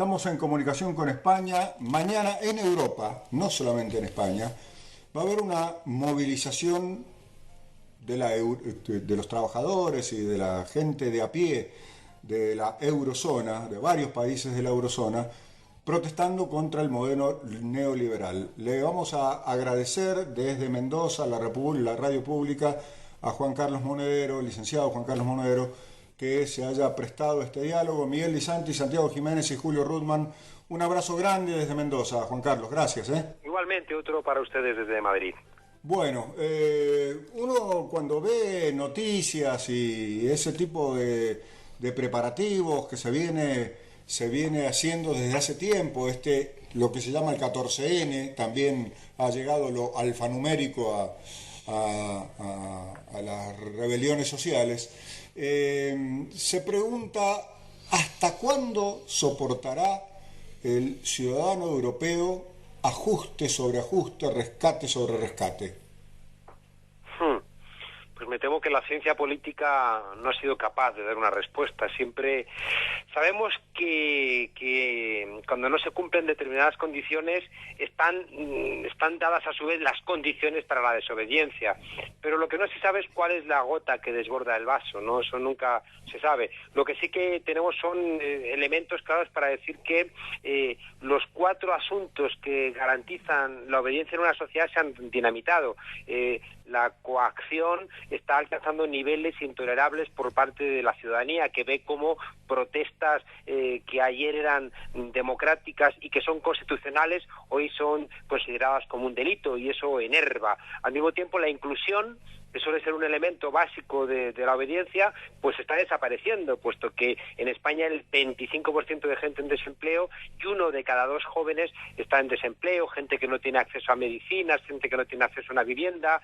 estamos en comunicación con España. Mañana en Europa, no solamente en España, va a haber una movilización de los trabajadores y de la gente de a pie de la eurozona, de varios países de la eurozona, protestando contra el modelo neoliberal. Le vamos a agradecer desde Mendoza, la Radio Pública, a Juan Carlos Monedero, licenciado Juan Carlos Monedero, que se haya prestado este diálogo. Miguel Di Santi, Santiago Jiménez y Julio Rudman, un abrazo grande desde Mendoza. Juan Carlos, gracias. Igualmente, otro para ustedes desde Madrid. Bueno, uno cuando ve noticias y ese tipo de preparativos que se viene haciendo desde hace tiempo, lo que se llama el 14N, también ha llegado lo alfanumérico a las rebeliones sociales, se pregunta hasta cuándo soportará el ciudadano europeo ajuste sobre ajuste, rescate sobre rescate. Pues me temo que la ciencia política no ha sido capaz de dar una respuesta. Siempre sabemos que cuando no se cumplen determinadas condiciones están dadas a su vez las condiciones para la desobediencia. Pero lo que no se sabe es cuál es la gota que desborda el vaso, ¿no? Eso nunca se sabe. Lo que sí que tenemos son elementos claros para decir que los 4 asuntos que garantizan la obediencia en una sociedad se han dinamitado. La coacción está alcanzando niveles intolerables por parte de la ciudadanía, que ve cómo protestas que ayer eran democráticas y que son constitucionales hoy son consideradas como un delito, y eso enerva. Al mismo tiempo, la inclusión, que suele ser un elemento básico de la obediencia, pues está desapareciendo, puesto que en España el 25% de gente en desempleo y 1 de cada 2 jóvenes está en desempleo, gente que no tiene acceso a medicinas, gente que no tiene acceso a una vivienda,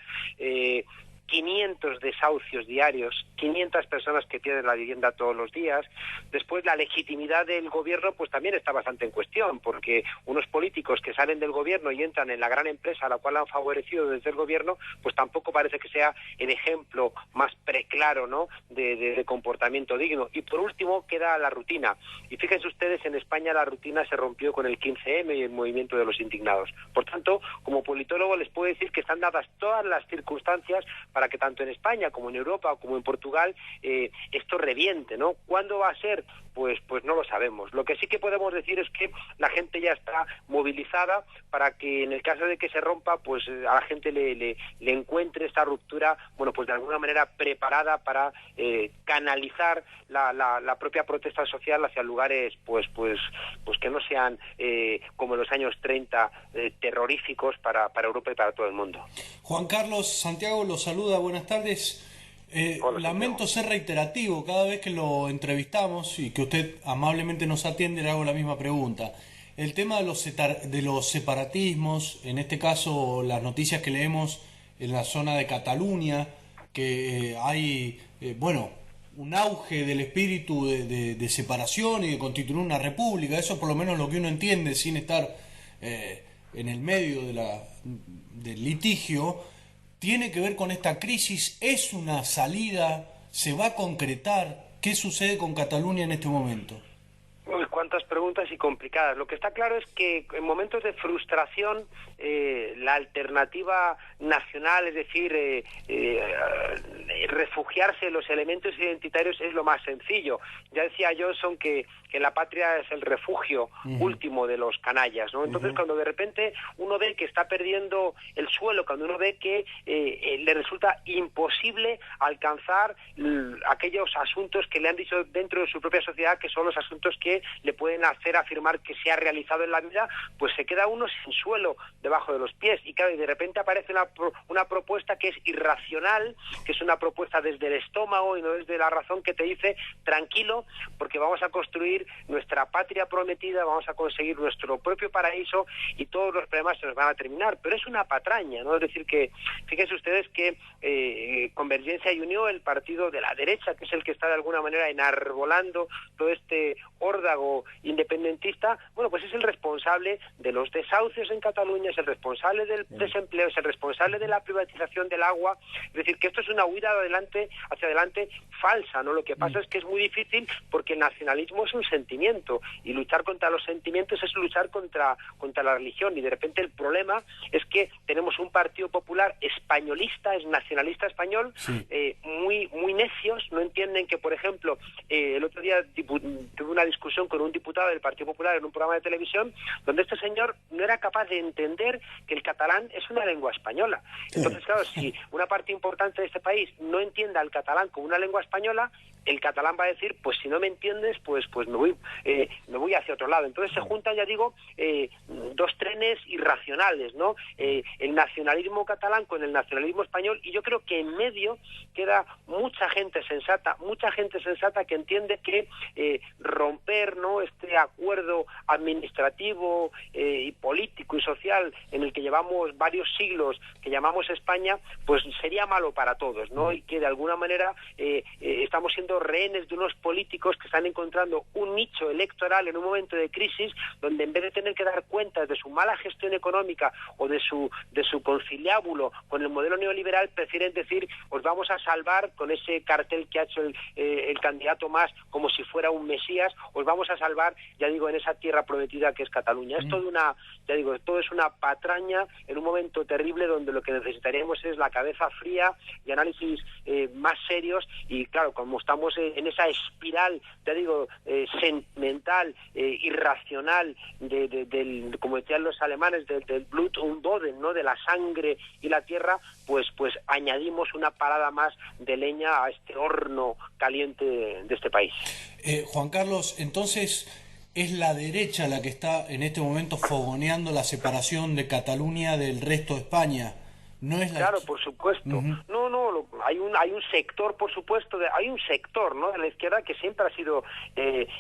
500 desahucios diarios, 500 personas que pierden la vivienda todos los días. Después, la legitimidad del gobierno pues también está bastante en cuestión, porque unos políticos que salen del gobierno y entran en la gran empresa a la cual han favorecido desde el gobierno, pues tampoco parece que sea el ejemplo más preclaro, ¿no?, de comportamiento digno. Y por último queda la rutina. Y fíjense ustedes, en España la rutina se rompió con el 15M y el movimiento de los indignados. Por tanto, como politólogo les puedo decir que están dadas todas las circunstancias para que tanto en España como en Europa como en Portugal esto reviente, ¿no? ¿Cuándo va a ser? Pues no lo sabemos. Lo que sí que podemos decir es que la gente ya está movilizada para que en el caso de que se rompa, pues a la gente le encuentre esta ruptura, bueno, pues de alguna manera preparada para canalizar la propia protesta social hacia lugares pues que no sean como en los años 30 terroríficos para Europa y para todo el mundo. Juan Carlos, Santiago lo saluda, buenas tardes. Hola, Lamento ser reiterativo, cada vez que lo entrevistamos y que usted amablemente nos atiende, le hago la misma pregunta. El tema de los separatismos, en este caso las noticias que leemos en la zona de Cataluña, que hay, un auge del espíritu de separación y de constituir una república, eso por lo menos lo que uno entiende sin estar en el medio del litigio, tiene que ver con esta crisis. ¿Es una salida? ¿Se va a concretar? ¿Qué sucede con Cataluña en este momento? Uy, cuántas preguntas y complicadas. Lo que está claro es que en momentos de frustración la alternativa nacional, es decir, refugiarse en los elementos identitarios es lo más sencillo. Ya decía Johnson que la patria es el refugio último de los canallas, ¿no? Entonces, cuando de repente uno ve que está perdiendo el suelo, cuando uno ve que le resulta imposible alcanzar aquellos asuntos que le han dicho dentro de su propia sociedad que son los asuntos que le pueden hacer afirmar que se ha realizado en la vida, pues se queda uno sin suelo debajo de los pies. Y claro, y de repente aparece una propuesta que es irracional, que es una propuesta desde el estómago y no desde la razón, que te dice tranquilo, porque vamos a construir nuestra patria prometida, vamos a conseguir nuestro propio paraíso y todos los problemas se nos van a terminar. Pero es una patraña, ¿no? Es decir, que fíjense ustedes que Convergencia y Unió, el partido de la derecha, que es el que está de alguna manera enarbolando todo este órdago independentista, bueno, pues es el responsable de los desahucios en Cataluña, es el responsable del desempleo, es el responsable de la privatización del agua. Es decir, que esto es una huida hacia adelante falsa, ¿no? Lo que pasa es que es muy difícil porque el nacionalismo es un sentimiento y luchar contra los sentimientos es luchar contra la religión, y de repente el problema es que tenemos un Partido Popular españolista, es nacionalista español, sí. Muy necios, no entienden que, por ejemplo, el otro día tuve una discusión con un diputado del Partido Popular en un programa de televisión donde este señor no era capaz de entender que el catalán es una lengua española. Entonces, claro, si una parte importante de este país no entienda al catalán como una lengua española, el catalán va a decir, pues si no me entiendes, pues me voy hacia otro lado. Entonces se juntan, ya digo, dos trenes irracionales, ¿no? El nacionalismo catalán con el nacionalismo español, y yo creo que en medio queda mucha gente sensata que entiende que romper, ¿no?, este acuerdo administrativo y político y social en el que llevamos varios siglos, que llamamos España, pues sería malo para todos, ¿no? Y que de alguna manera estamos siendo rehenes de unos políticos que están encontrando un nicho electoral en un momento de crisis, donde en vez de tener que dar cuentas de su mala gestión económica o de su conciliábulo con el modelo neoliberal, prefieren decir, os vamos a salvar con ese cartel que ha hecho el candidato Mas como si fuera un mesías, os vamos a salvar, ya digo, en esa tierra prometida que es Cataluña. Es todo es una patraña en un momento terrible donde lo que necesitaríamos es la cabeza fría y análisis más serios, y claro, como estamos en esa espiral, ya digo, sentimental, irracional, como decían los alemanes, del Blut und Boden, ¿no?, de la sangre y la tierra, pues añadimos una parada más de leña a este horno caliente de este país. Juan Carlos, entonces es la derecha la que está en este momento fogoneando la separación de Cataluña del resto de España. No es la... Claro, por supuesto. No, hay un sector, por supuesto, hay un sector, ¿no?, de la izquierda que siempre ha sido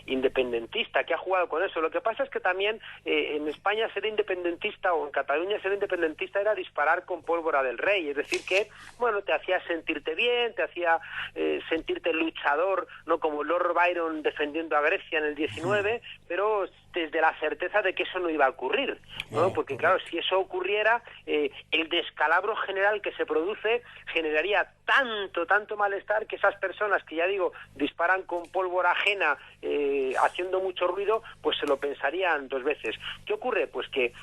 independentista, que ha jugado con eso. Lo que pasa es que también en España ser independentista, o en Cataluña ser independentista, era disparar con pólvora del rey. Es decir que, bueno, te hacía sentirte bien, te hacía sentirte luchador, no como Lord Byron defendiendo a Grecia en el 19, pero desde la certeza de que eso no iba a ocurrir, ¿no? Porque claro, si eso ocurriera, el descalabro general que se produce generaría tanto malestar que esas personas que, ya digo, disparan con pólvora ajena, haciendo mucho ruido, pues se lo pensarían dos veces. ¿Qué ocurre? Pues que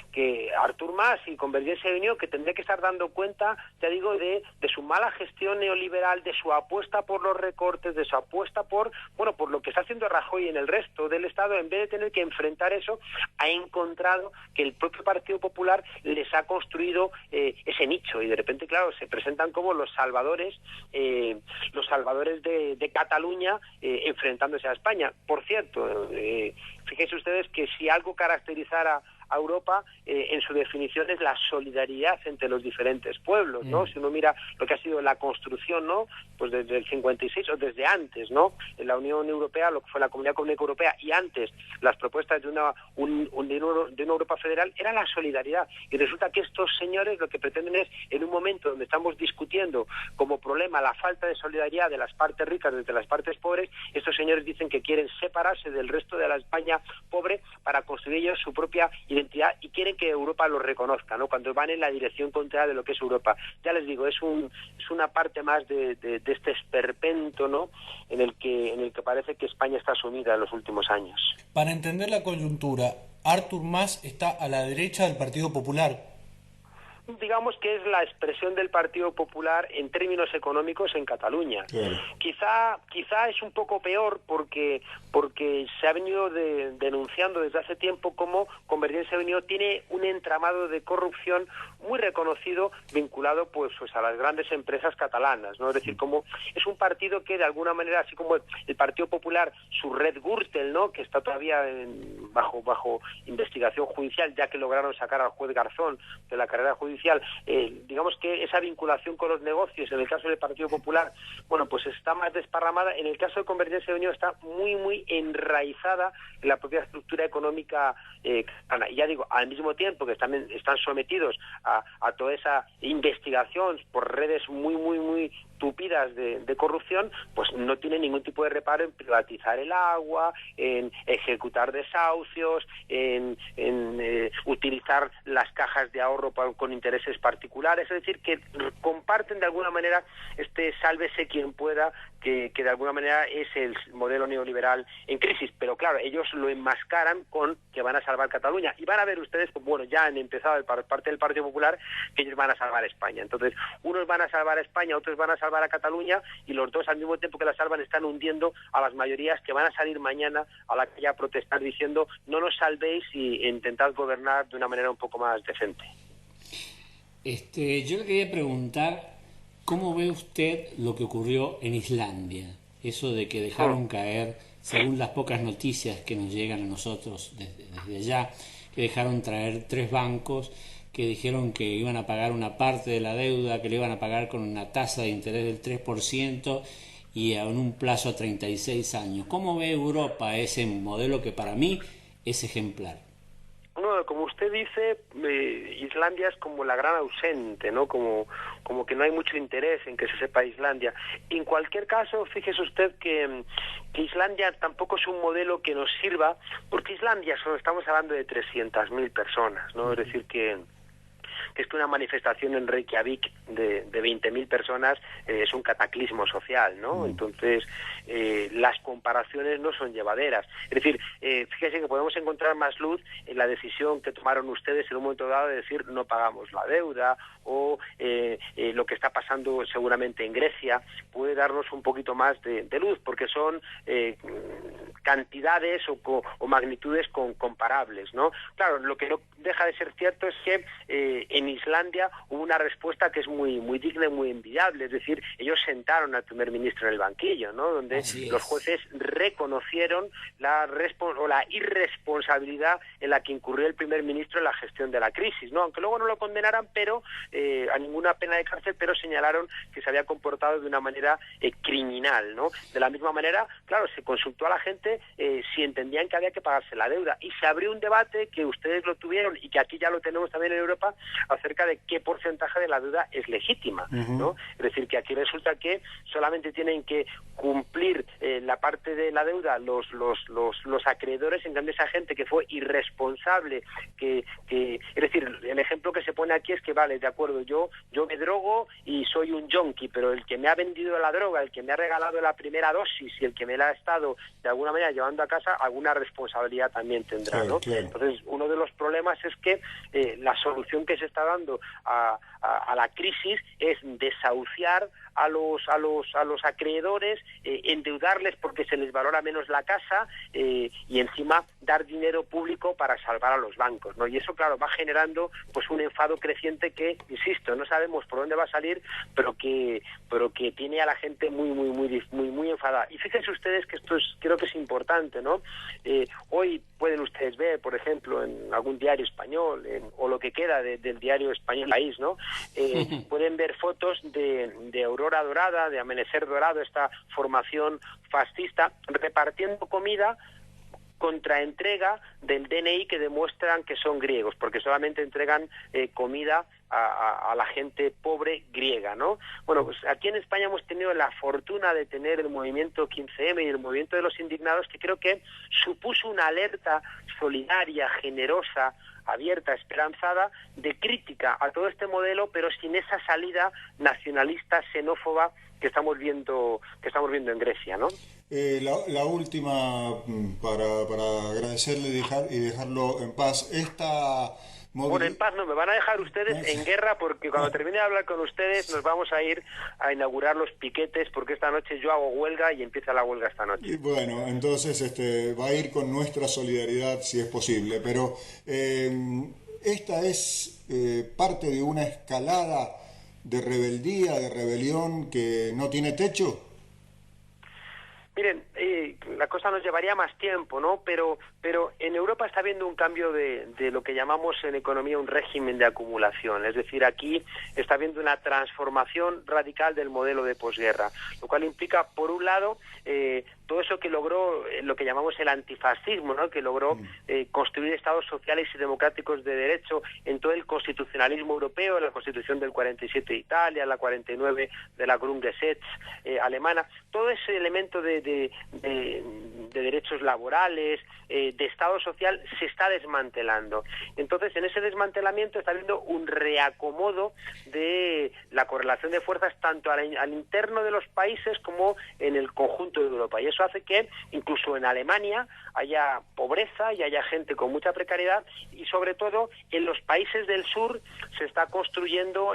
Artur Mas y Convergencia y Unió, que tendría que estar dando cuenta, ya digo, de su mala gestión neoliberal, de su apuesta por los recortes, de su apuesta por lo que está haciendo Rajoy en el resto del Estado, en vez de tener que enfrentar eso, ha encontrado que el propio Partido Popular les ha construido ese nicho, y de repente, claro, se presentan como los salvadores de Cataluña, enfrentándose a España. Por cierto, fíjense ustedes que si algo caracterizara a Europa, en su definición, es la solidaridad entre los diferentes pueblos, ¿no? Si uno mira lo que ha sido la construcción, ¿no?, pues desde el 56 o desde antes, ¿no?, en la Unión Europea, lo que fue la Comunidad Económica Europea, y antes las propuestas de una Europa federal, era la solidaridad. Y resulta que estos señores lo que pretenden es, en un momento donde estamos discutiendo como problema la falta de solidaridad de las partes ricas de las partes pobres, estos señores dicen que quieren separarse del resto de la España pobre para construir ellos su propia identidad, y quieren que Europa los reconozca, ¿no?, cuando van en la dirección contraria de lo que es Europa. Ya les digo, es una parte más de este esperpento, ¿no?, en el que parece que España está sumida en los últimos años. Para entender la coyuntura, Artur Mas está a la derecha del Partido Popular. Digamos que es la expresión del Partido Popular en términos económicos en Cataluña. Claro. Quizá es un poco peor porque se ha venido denunciando desde hace tiempo cómo Convergencia y Unió tiene un entramado de corrupción muy reconocido, vinculado pues a las grandes empresas catalanas, ¿no? Es decir, como es un partido que de alguna manera, así como el Partido Popular, su red Gürtel, ¿no?, que está todavía bajo investigación judicial, ya que lograron sacar al juez Garzón de la carrera judicial, digamos que esa vinculación con los negocios en el caso del Partido Popular, bueno, pues está más desparramada. En el caso de Convergencia y Unión está muy enraizada en la propia estructura económica catalana. Y ya digo, al mismo tiempo que también están sometidos a toda esa investigación por redes muy tupidas de corrupción, pues no tienen ningún tipo de reparo en privatizar el agua, en ejecutar desahucios, en utilizar las cajas de ahorro con intereses particulares. Es decir, que comparten de alguna manera este sálvese quien pueda, que de alguna manera es el modelo neoliberal en crisis. Pero claro, ellos lo enmascaran con que van a salvar Cataluña. Y van a ver ustedes, pues bueno, ya han empezado por parte del Partido Popular, que ellos van a salvar España. Entonces, unos van a salvar a España, otros van a salvar a Cataluña, y los dos al mismo tiempo que la salvan están hundiendo a las mayorías que van a salir mañana a la calle a protestar diciendo no nos salvéis y intentad gobernar de una manera un poco más decente. Yo le quería preguntar, ¿cómo ve usted lo que ocurrió en Islandia? Eso de que dejaron caer, según las pocas noticias que nos llegan a nosotros desde allá, que dejaron traer 3 bancos que dijeron que iban a pagar una parte de la deuda, que le iban a pagar con una tasa de interés del 3% y en un plazo a 36 años. ¿Cómo ve Europa ese modelo que para mí es ejemplar? No, como usted dice, Islandia es como la gran ausente, ¿no? Como que no hay mucho interés en que se sepa Islandia. En cualquier caso, fíjese usted que Islandia tampoco es un modelo que nos sirva, porque Islandia solo estamos hablando de 300.000 personas, ¿no? Es decir, que una manifestación en Reykjavik de 20.000 personas es un cataclismo social, ¿no? Entonces, las comparaciones no son llevaderas. Es decir, fíjese que podemos encontrar más luz en la decisión que tomaron ustedes en un momento dado de decir no pagamos la deuda, o lo que está pasando seguramente en Grecia puede darnos un poquito más de luz, porque son cantidades o magnitudes comparables, ¿no? Claro, lo que no deja de ser cierto es que en Islandia hubo una respuesta que es muy digna y muy envidiable. Es decir, ellos sentaron al primer ministro en el banquillo, ¿no? Donde los jueces reconocieron la irresponsabilidad en la que incurrió el primer ministro en la gestión de la crisis, ¿no? Aunque luego no lo condenaran, pero a ninguna pena de cárcel, pero señalaron que se había comportado de una manera criminal, ¿no? De la misma manera, claro, se consultó a la gente si entendían que había que pagarse la deuda, y se abrió un debate que ustedes lo tuvieron y que aquí ya lo tenemos también en Europa, acerca de qué porcentaje de la deuda es legítima, ¿no? Es decir, que aquí resulta que solamente tienen que cumplir la parte de la deuda los acreedores, en cambio esa gente que fue irresponsable, es decir, el ejemplo que se pone aquí es que vale, de acuerdo, yo me drogo y soy un yonki, pero el que me ha vendido la droga, el que me ha regalado la primera dosis y el que me la ha estado de alguna manera llevando a casa, alguna responsabilidad también tendrá, ¿no? Claro. Entonces, uno de los problemas es que la solución que se está dando a la crisis es desahuciar a los acreedores, endeudarles porque se les valora menos la casa, y encima dar dinero público para salvar a los bancos, ¿no? Y eso, claro, va generando pues un enfado creciente que, insisto, no sabemos por dónde va a salir, pero que tiene a la gente muy enfadada. Y fíjense ustedes que esto creo que es importante, ¿no? Hoy pueden ustedes ver, por ejemplo, en algún diario español, o lo que queda del diario español País, ¿no? Pueden ver fotos de Aurora Dorada, de Amanecer Dorado, esta formación fascista, repartiendo comida contra entrega del DNI que demuestran que son griegos, porque solamente entregan comida a la gente pobre griega, ¿no? Bueno, pues aquí en España hemos tenido la fortuna de tener el movimiento 15M y el movimiento de los indignados, que creo que supuso una alerta solidaria, generosa, abierta, esperanzada, de crítica a todo este modelo, pero sin esa salida nacionalista, xenófoba que estamos viendo en Grecia, ¿no? La última, para agradecerle y dejarlo en paz, Bueno, en paz no, me van a dejar ustedes en guerra, porque cuando termine de hablar con ustedes nos vamos a ir a inaugurar los piquetes, porque esta noche yo hago huelga y empieza la huelga esta noche. Y bueno, entonces va a ir con nuestra solidaridad si es posible, pero esta es parte de una escalada de rebeldía, de rebelión que no tiene techo. Miren, la cosa nos llevaría más tiempo, ¿no? Pero pero en Europa está habiendo un cambio de lo que llamamos en economía un régimen de acumulación, es decir, aquí está habiendo una transformación radical del modelo de posguerra, lo cual implica, por un lado, todo eso que logró lo que llamamos el antifascismo, ¿no? Que logró construir estados sociales y democráticos de derecho en todo el constitucionalismo europeo, la Constitución del 47 de Italia, la 49 de la Grundgesetz alemana, todo ese elemento de derechos laborales, de Estado social, se está desmantelando. Entonces, en ese desmantelamiento está habiendo un reacomodo de la correlación de fuerzas tanto al interno de los países como en el conjunto de Europa. Y eso hace que, incluso en Alemania, haya pobreza y haya gente con mucha precariedad, y sobre todo en los países del sur se está construyendo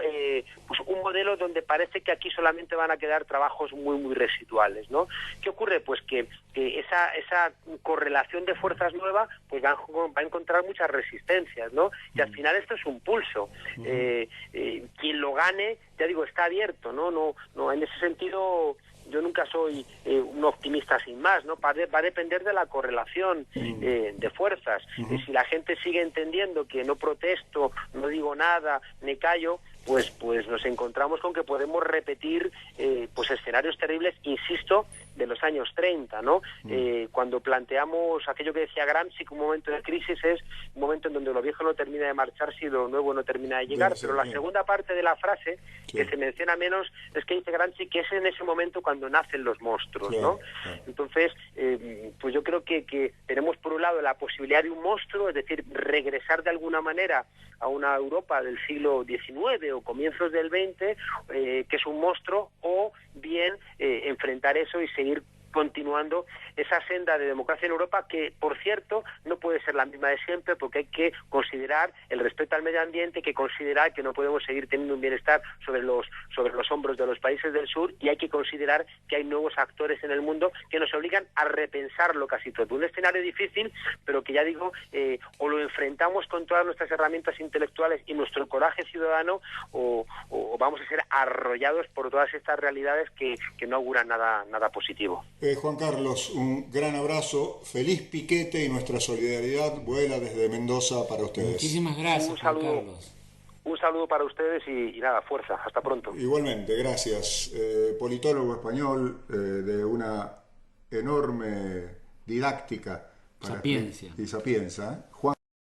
pues un modelo donde parece que aquí solamente van a quedar trabajos muy, muy residuales, ¿no? ¿Qué ocurre? Pues que esa correlación de fuerzas nueva pues va a encontrar muchas resistencias, ¿no? Y al final esto es un pulso. Quien lo gane, ya digo, está abierto, ¿no? No, en ese sentido yo nunca soy un optimista sin más, ¿no? Va a depender de la correlación de fuerzas. Si la gente sigue entendiendo que no protesto, no digo nada, me callo, pues nos encontramos con que podemos repetir pues escenarios terribles, insisto, de los años 30, ¿no? Cuando planteamos aquello que decía Gramsci, que un momento de crisis es un momento en donde lo viejo no termina de marcharse y lo nuevo no termina de llegar, pero la segunda parte de la frase, que se menciona menos, es que dice Gramsci que es en ese momento cuando nacen los monstruos, ¿no? Entonces, pues yo creo que tenemos por un lado la posibilidad de un monstruo, es decir, regresar de alguna manera a una Europa del siglo XIX o comienzos del XX, que es un monstruo, o bien enfrentar eso y seguir continuando esa senda de democracia en Europa, que, por cierto, no puede ser la misma de siempre, porque hay que considerar el respeto al medio ambiente, hay que considerar que no podemos seguir teniendo un bienestar sobre los hombros de los países del sur, y hay que considerar que hay nuevos actores en el mundo que nos obligan a repensarlo casi todo. Un escenario difícil, pero que, ya digo, o lo enfrentamos con todas nuestras herramientas intelectuales y nuestro coraje ciudadano, o vamos a ser arrollados por todas estas realidades que no auguran nada positivo. Juan Carlos, un gran abrazo, feliz piquete, y nuestra solidaridad vuela desde Mendoza para ustedes. Muchísimas gracias, Juan Carlos. Un saludo para ustedes y nada, fuerza, hasta pronto. Igualmente, gracias. Politólogo español de una enorme didáctica sapiencia. Y sapiencia. Juan